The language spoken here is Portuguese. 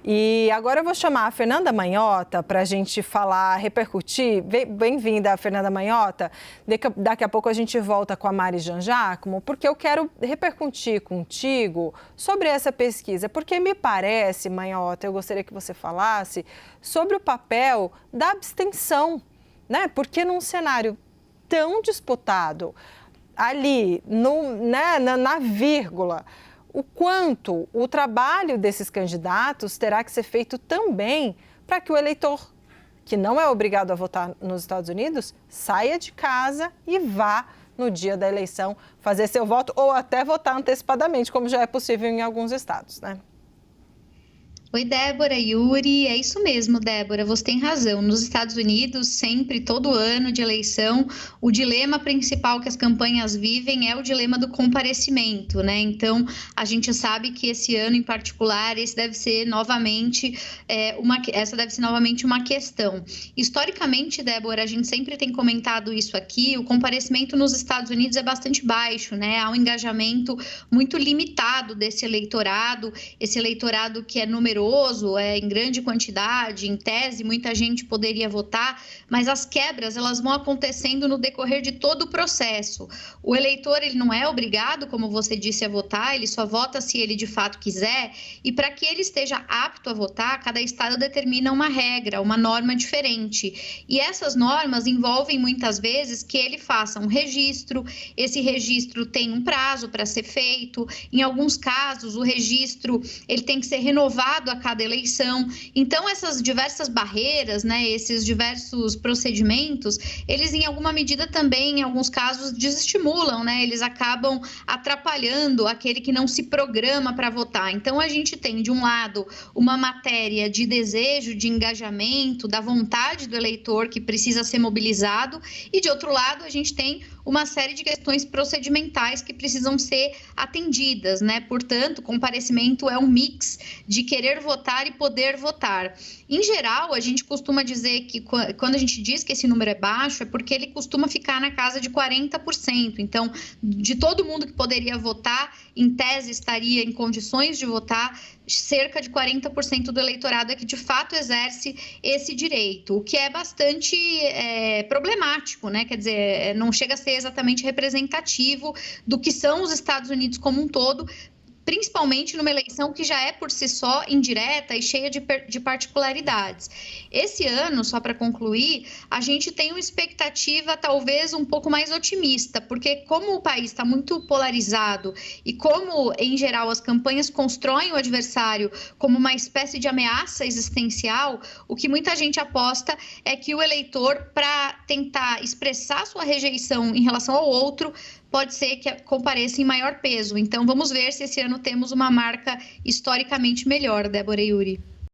E agora eu vou chamar a Fernanda Manhota para a gente falar, repercutir. Bem-vinda, Fernanda Manhota. Daqui a pouco a gente volta com a Mari Jean Giacomo, porque eu quero repercutir contigo sobre essa pesquisa. Porque me parece, Manhota, eu gostaria que você falasse sobre o papel da abstenção, né? Porque num cenário tão disputado, ali na vírgula, o quanto o trabalho desses candidatos terá que ser feito também para que o eleitor, que não é obrigado a votar nos Estados Unidos, saia de casa e vá no dia da eleição fazer seu voto ou até votar antecipadamente, como já é possível em alguns estados, né? Oi, Débora, Yuri, é isso mesmo, Débora, você tem razão. Nos Estados Unidos, sempre, todo ano de eleição, o dilema principal que as campanhas vivem é o dilema do comparecimento, né? Então, a gente sabe que esse ano em particular, essa deve ser novamente uma questão. Historicamente, Débora, a gente sempre tem comentado isso aqui, o comparecimento nos Estados Unidos é bastante baixo, né? Há um engajamento muito limitado desse eleitorado, esse eleitorado que é numeroso, em grande quantidade, em tese, muita gente poderia votar, mas as quebras elas vão acontecendo no decorrer de todo o processo. O eleitor ele não é obrigado, como você disse, a votar, ele só vota se ele de fato quiser, e para que ele esteja apto a votar, cada estado determina uma regra, uma norma diferente. E essas normas envolvem muitas vezes que ele faça um registro, esse registro tem um prazo para ser feito, em alguns casos o registro ele tem que ser renovado a cada eleição. Então, essas diversas barreiras, né, esses diversos procedimentos, eles em alguma medida também, em alguns casos, desestimulam, né? Eles acabam atrapalhando aquele que não se programa para votar. Então, a gente tem, de um lado, uma matéria de desejo, de engajamento, da vontade do eleitor que precisa ser mobilizado, e de outro lado, a gente tem uma série de questões procedimentais que precisam ser atendidas, né? Portanto, comparecimento é um mix de querer votar e poder votar. Em geral, a gente costuma dizer que quando a gente diz que esse número é baixo, é porque ele costuma ficar na casa de 40%. Então, de todo mundo que poderia votar, em tese estaria em condições de votar, cerca de 40% do eleitorado é que de fato exerce esse direito, o que é bastante problemático, né? Quer dizer, não chega a ser exatamente representativo do que são os Estados Unidos como um todo, principalmente numa eleição que já é por si só indireta e cheia de particularidades. Esse ano, só para concluir, a gente tem uma expectativa talvez um pouco mais otimista, porque como o país está muito polarizado e como, em geral, as campanhas constroem o adversário como uma espécie de ameaça existencial, o que muita gente aposta é que o eleitor, para tentar expressar sua rejeição em relação ao outro, pode ser que compareça em maior peso. Então, vamos ver se esse ano temos uma marca historicamente melhor, Débora e Yuri.